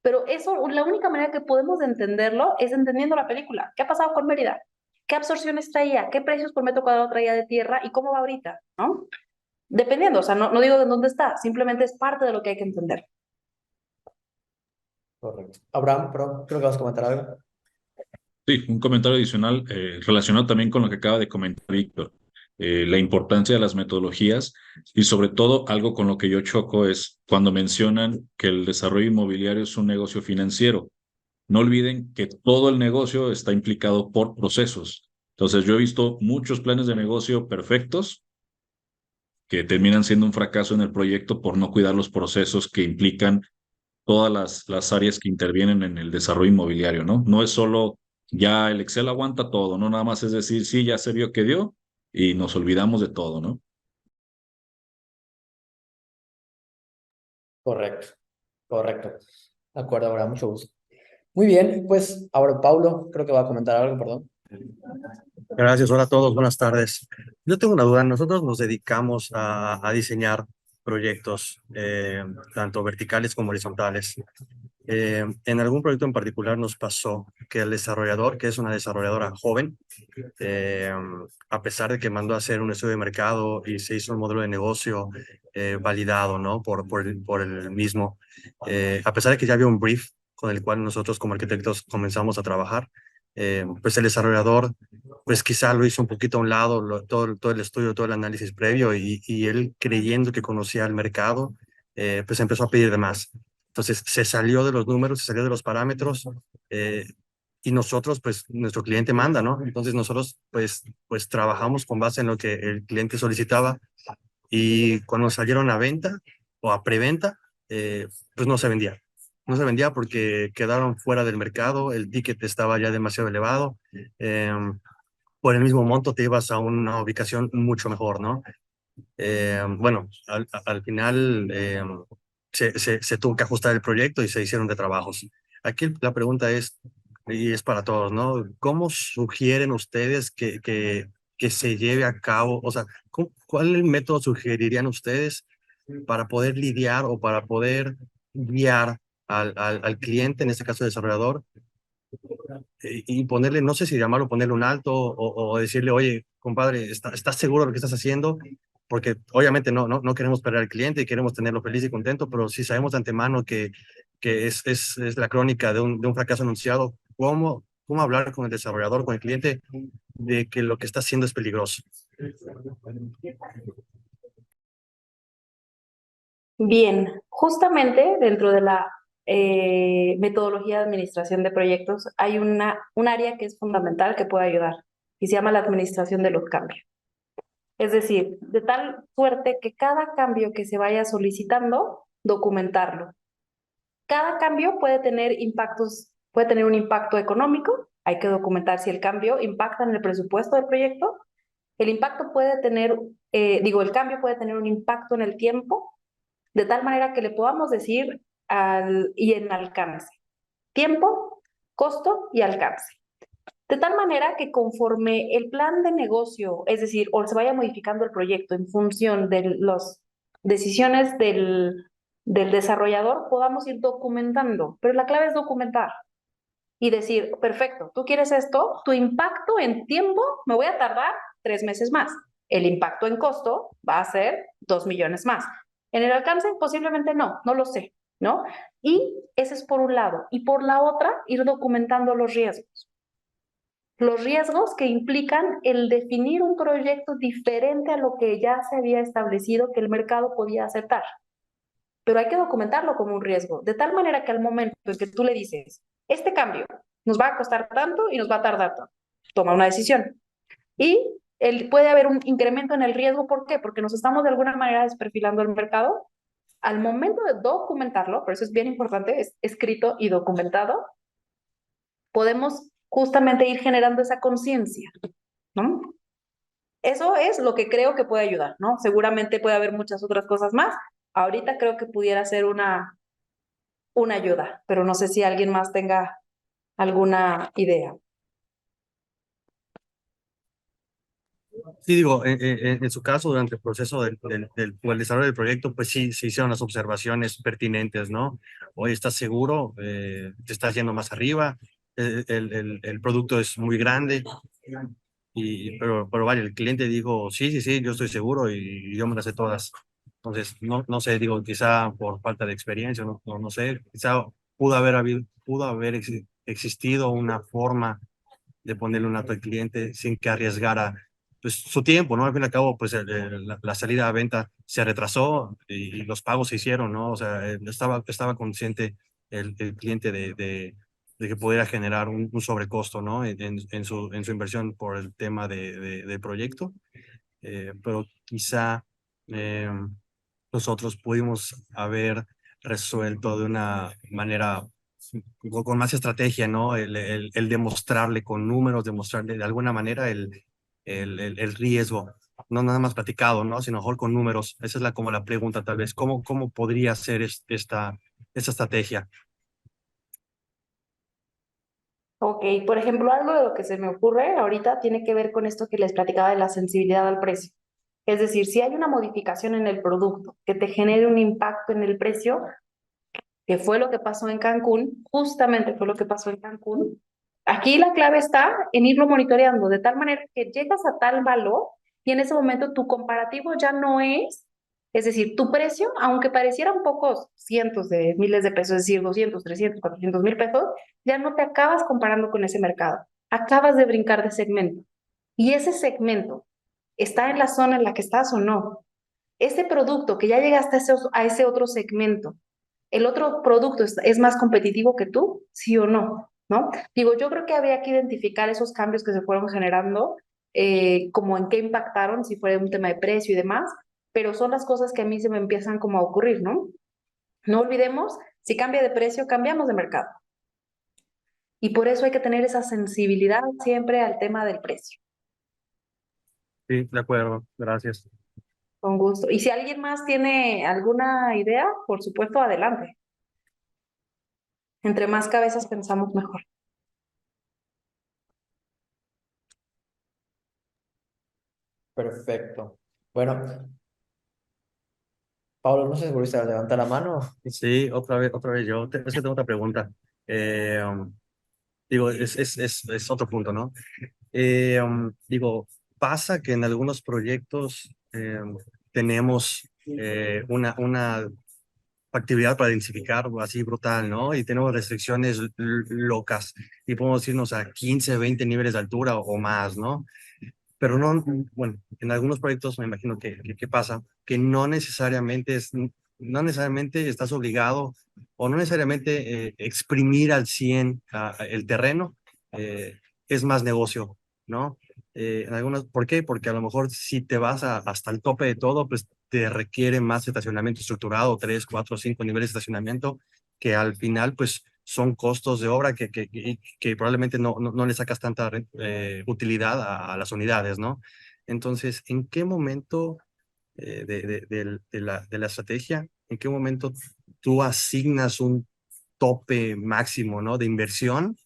Pero eso, la única manera que podemos de entenderlo es entendiendo la película. ¿Qué ha pasado con Mérida? ¿Qué absorciones traía? ¿Qué precios por metro cuadrado traía de tierra? ¿Y cómo va ahorita? ¿No? Dependiendo, o sea, no digo de dónde está, simplemente es parte de lo que hay que entender. Correcto. Abraham, pero creo que vas a comentar algo. Sí, un comentario adicional relacionado también con lo que acaba de comentar Víctor. La importancia de las metodologías y sobre todo algo con lo que yo choco es cuando mencionan que el desarrollo inmobiliario es un negocio financiero. No olviden que todo el negocio está implicado por procesos. Entonces, yo he visto muchos planes de negocio perfectos que terminan siendo un fracaso en el proyecto por no cuidar los procesos que implican todas las áreas que intervienen en el desarrollo inmobiliario, ¿no? No es solo ya el Excel aguanta todo, no nada más es decir, sí, ya se vio que dio y nos olvidamos de todo, ¿no? Correcto, correcto. De acuerdo, Abraham, mucho gusto. Muy bien, pues ahora Paulo, creo que va a comentar algo, perdón. Gracias, hola a todos, buenas tardes. Yo tengo una duda, nosotros nos dedicamos a diseñar proyectos, tanto verticales como horizontales. En algún proyecto en particular nos pasó que el desarrollador, que es una desarrolladora joven, eh, a pesar de que mandó a hacer un estudio de mercado y se hizo un modelo de negocio validado, ¿no? por el mismo, a pesar de que ya había un brief con el cual nosotros como arquitectos comenzamos a trabajar, pues el desarrollador pues quizá lo hizo un poquito a un lado, todo el estudio, todo el análisis previo y él creyendo que conocía el mercado, pues empezó a pedir de más. Entonces se salió de los números, se salió de los parámetros eh, y nosotros, pues nuestro cliente manda, ¿no? Entonces nosotros pues trabajamos con base en lo que el cliente solicitaba y cuando salieron a venta o a preventa, pues no se vendía. No se vendía porque quedaron fuera del mercado, el ticket estaba ya demasiado elevado. Por el mismo monto te ibas a una ubicación mucho mejor, ¿no? Bueno, al final se tuvo que ajustar el proyecto y se hicieron de trabajos. Aquí la pregunta es, y es para todos, ¿no? ¿Cómo sugieren ustedes que se lleve a cabo? O sea, ¿cuál método sugerirían ustedes para poder lidiar o para poder guiar al cliente, en este caso desarrollador, y ponerle, no sé si llamarlo, ponerle un alto o decirle, oye, compadre, ¿estás seguro de lo que estás haciendo? Porque obviamente no queremos perder al cliente y queremos tenerlo feliz y contento, pero si sabemos de antemano que es la crónica de un fracaso anunciado, ¿cómo hablar con el desarrollador, con el cliente, de que lo que está haciendo es peligroso? Bien, justamente dentro de la metodología de administración de proyectos hay un área que es fundamental que puede ayudar y se llama la administración de los cambios. Es decir, de tal suerte que cada cambio que se vaya solicitando, documentarlo. Cada cambio puede tener impactos, puede tener un impacto económico, hay que documentar si el cambio impacta en el presupuesto del proyecto. El impacto puede tener, el cambio puede tener un impacto en el tiempo, de tal manera que le podamos decir y en alcance. Tiempo, costo y alcance. De tal manera que conforme el plan de negocio, es decir, o se vaya modificando el proyecto en función de las decisiones del desarrollador, podamos ir documentando. Pero la clave es documentar y decir, perfecto, tú quieres esto, tu impacto en tiempo, me voy a tardar 3 meses más. El impacto en costo va a ser 2 millones más. En el alcance, posiblemente no lo sé, ¿no? Y ese es por un lado. Y por la otra, ir documentando los riesgos. Los riesgos que implican el definir un proyecto diferente a lo que ya se había establecido que el mercado podía aceptar. Pero hay que documentarlo como un riesgo, de tal manera que al momento en que tú le dices, este cambio nos va a costar tanto y nos va a tardar tanto, toma una decisión. Y puede haber un incremento en el riesgo, ¿por qué? Porque nos estamos de alguna manera desperfilando el mercado. Al momento de documentarlo, por eso es bien importante, es escrito y documentado, podemos justamente ir generando esa conciencia, ¿no? Eso es lo que creo que puede ayudar, ¿no? Seguramente puede haber muchas otras cosas más. Ahorita creo que pudiera ser una ayuda, pero no sé si alguien más tenga alguna idea. Sí, digo, en su caso, durante el proceso o el desarrollo del proyecto, pues sí, se hicieron las observaciones pertinentes, ¿no? Oye, ¿estás seguro? ¿Te estás yendo más arriba? El producto es muy grande, pero vaya, el cliente dijo, sí, sí, sí, yo estoy seguro y yo me las sé todas. Entonces, no sé, digo, quizá por falta de experiencia, no sé, quizá pudo haber existido una forma de ponerle un alto al cliente sin que arriesgara pues, su tiempo, ¿no? Al fin y al cabo, pues la salida a venta se retrasó y los pagos se hicieron, ¿no? O sea, estaba consciente el cliente de que pudiera generar un sobrecosto, ¿no? En su inversión por el tema de proyecto, pero quizá eh, nosotros pudimos haber resuelto de una manera con más estrategia, ¿no? El demostrarle con números, demostrarle de alguna manera el riesgo, no nada más platicado, ¿no? Sino mejor con números. Esa es como la pregunta, tal vez. ¿Cómo podría ser esta estrategia? Ok, por ejemplo, algo de lo que se me ocurre ahorita tiene que ver con esto que les platicaba de la sensibilidad al precio. Es decir, si hay una modificación en el producto que te genere un impacto en el precio, que fue lo que pasó en Cancún, justamente fue lo que pasó en Cancún. Aquí la clave está en irlo monitoreando de tal manera que llegas a tal valor y en ese momento tu comparativo ya no es decir, tu precio, aunque parecieran pocos cientos de miles de pesos, es decir, 200, 300, 400,000 pesos, ya no te acabas comparando con ese mercado, acabas de brincar de segmento. Y ese segmento está en la zona en la que estás o no. Ese producto que ya llegaste a ese otro segmento, ¿el otro producto es más competitivo que tú? ¿Sí o no? ¿No? Digo, yo creo que habría que identificar esos cambios que se fueron generando, como en qué impactaron, si fue un tema de precio y demás, pero son las cosas que a mí se me empiezan como a ocurrir, ¿no? No olvidemos, si cambia de precio, cambiamos de mercado. Y por eso hay que tener esa sensibilidad siempre al tema del precio. Sí, de acuerdo, gracias. Con gusto. Y si alguien más tiene alguna idea, por supuesto, adelante. Entre más cabezas pensamos mejor. Perfecto. Bueno, Pablo, no sé si volviste a levantar la mano. Sí, otra vez yo. Es que tengo otra pregunta. Digo, es otro punto, ¿no? Digo, pasa que en algunos proyectos tenemos una actividad para identificar así brutal, ¿no? Y tenemos restricciones locas y podemos irnos a 15, 20 niveles de altura o más, ¿no? Pero no, bueno, en algunos proyectos me imagino que pasa, que no necesariamente estás obligado o no necesariamente exprimir al 100 el terreno, eh, es más negocio, ¿no? ¿Por qué? Porque a lo mejor si te vas hasta el tope de todo, pues te requiere más estacionamiento estructurado, 3, 4, 5 niveles de estacionamiento, que al final, pues son costos de obra que probablemente no le sacas tanta utilidad a las unidades, ¿no? Entonces, ¿en qué momento de la estrategia, en qué momento tú asignas un tope máximo, ¿no? De inversión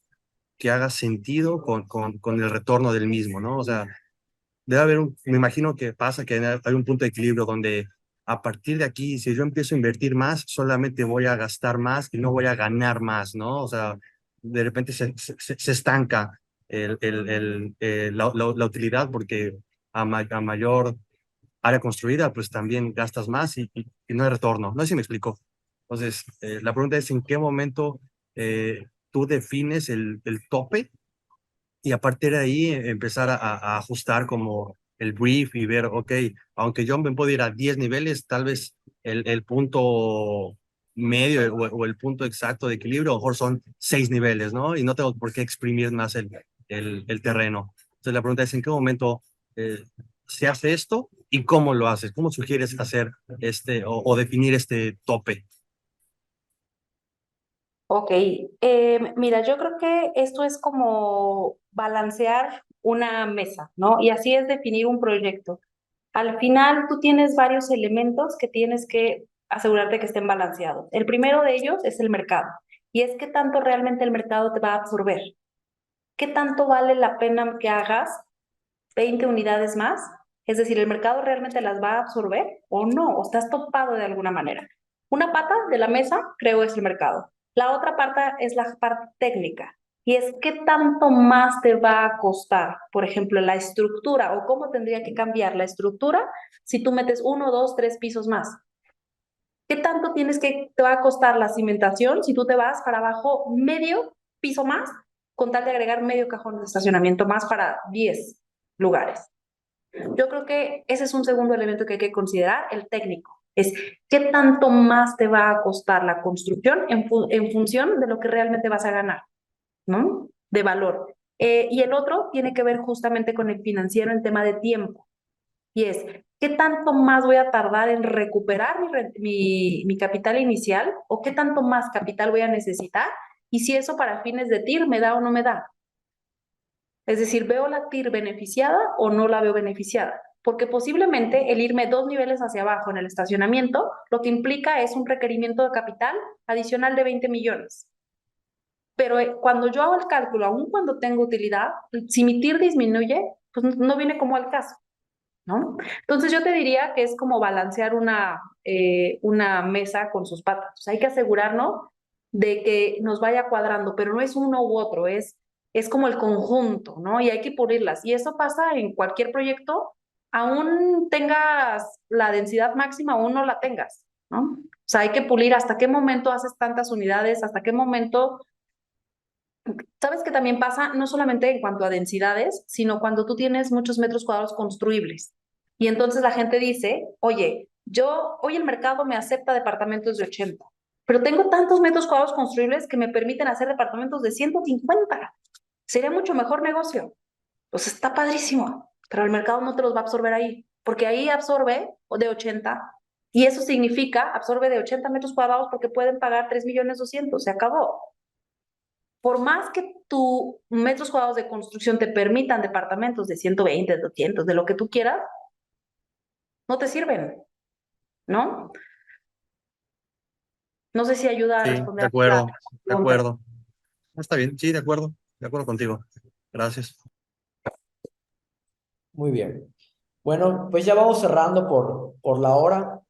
que haga sentido con el retorno del mismo, ¿no? O sea, me imagino que pasa que hay un punto de equilibrio donde a partir de aquí, si yo empiezo a invertir más, solamente voy a gastar más y no voy a ganar más, ¿no? O sea, de repente se estanca la utilidad porque a mayor área construida, pues también gastas más y no hay retorno. No sé si me explico. Entonces, la pregunta es, ¿en qué momento tú defines el tope y a partir de ahí empezar a ajustar como el brief y ver, ok, aunque yo me puedo ir a 10 niveles, tal vez el punto medio o el punto exacto de equilibrio, a lo mejor son 6 niveles, ¿no? Y no tengo por qué exprimir más el terreno. Entonces la pregunta es, ¿en qué momento eh, se hace esto y cómo lo haces? ¿Cómo sugieres hacer o definir este tope? Ok, mira, yo creo que esto es como balancear una mesa, ¿no? Y así es definir un proyecto. Al final tú tienes varios elementos que tienes que asegurarte que estén balanceados. El primero de ellos es el mercado. Y es qué tanto realmente el mercado te va a absorber. ¿Qué tanto vale la pena que hagas 20 unidades más. Es decir, ¿el mercado realmente las va a absorber o no? ¿O estás topado de alguna manera? Una pata de la mesa, creo, es el mercado. La otra parte es la parte técnica. Y es qué tanto más te va a costar, por ejemplo, la estructura o cómo tendría que cambiar la estructura si tú metes 1, 2, 3 pisos más. ¿Qué tanto te va a costar la cimentación si tú te vas para abajo medio piso más con tal de agregar medio cajón de estacionamiento más para 10 lugares? Yo creo que ese es un segundo elemento que hay que considerar, el técnico. Es qué tanto más te va a costar la construcción en función de lo que realmente vas a ganar, ¿no? De valor. Y el otro tiene que ver justamente con el financiero en tema de tiempo. Y es, ¿qué tanto más voy a tardar en recuperar mi capital inicial o qué tanto más capital voy a necesitar? Y si eso para fines de TIR me da o no me da. Es decir, ¿veo la TIR beneficiada o no la veo beneficiada? Porque posiblemente el irme 2 niveles hacia abajo en el estacionamiento, lo que implica es un requerimiento de capital adicional de 20 millones. Pero cuando yo hago el cálculo, aun cuando tengo utilidad, si mi TIR disminuye, pues no viene como al caso, ¿no? Entonces yo te diría que es como balancear una mesa con sus patas. O sea, hay que asegurarnos de que nos vaya cuadrando, pero no es uno u otro, es como el conjunto, ¿no? Y hay que pulirlas. Y eso pasa en cualquier proyecto, aún tengas la densidad máxima, aún no la tengas, ¿no? O sea, hay que pulir hasta qué momento haces tantas unidades, hasta qué momento. ¿Sabes qué también pasa? No solamente en cuanto a densidades, sino cuando tú tienes muchos metros cuadrados construibles. Y entonces la gente dice, oye, hoy el mercado me acepta departamentos de 80, pero tengo tantos metros cuadrados construibles que me permiten hacer departamentos de 150. Sería mucho mejor negocio. Pues está padrísimo, pero el mercado no te los va a absorber ahí, porque ahí absorbe de 80 y eso significa absorbe de 80 metros cuadrados porque pueden pagar 3.200.000, se acabó. Por más que tus metros cuadrados de construcción te permitan departamentos de 120, 200, de lo que tú quieras, no te sirven, ¿no? No sé si ayuda a Sí, responder de a la acuerdo, de pregunta. acuerdo. Está bien, sí, de acuerdo contigo. Gracias. Muy bien. Bueno, pues ya vamos cerrando por la hora.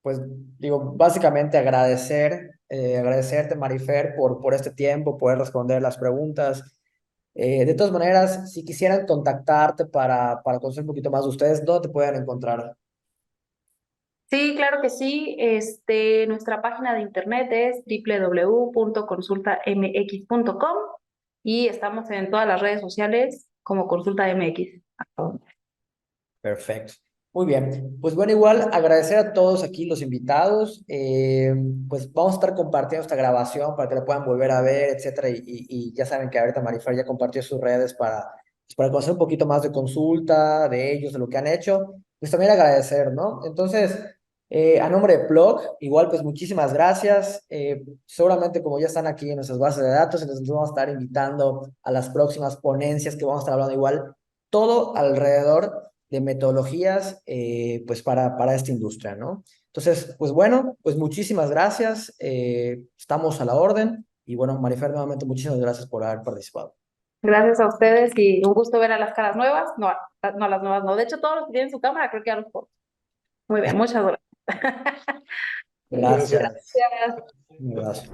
Pues digo, básicamente agradecerte, Marifer, por este tiempo, poder responder las preguntas. De todas maneras, si quisieran contactarte para conocer un poquito más de ustedes, ¿dónde te pueden encontrar? Sí, claro que sí. Nuestra página de internet es www.consultamx.com y estamos en todas las redes sociales como Consulta MX. Perfecto. Muy bien. Pues bueno, igual agradecer a todos aquí los invitados. Pues vamos a estar compartiendo esta grabación para que la puedan volver a ver, etcétera. Y ya saben que ahorita Marifer ya compartió sus redes para conocer un poquito más de Consulta, de ellos, de lo que han hecho. Pues también agradecer, ¿no? Entonces, a nombre de Plug, igual pues muchísimas gracias. Seguramente como ya están aquí en nuestras bases de datos, entonces nos vamos a estar invitando a las próximas ponencias que vamos a estar hablando igual todo alrededor de metodologías pues para esta industria, ¿no? Entonces, pues bueno, pues muchísimas gracias, estamos a la orden y bueno, Marifer, nuevamente muchísimas gracias por haber participado. Gracias a ustedes y un gusto ver a las caras nuevas. No, no a las nuevas, no. De hecho, todos los que tienen su cámara, creo que ya los puedo. Muy bien, muchas gracias. Gracias. Gracias. Un abrazo.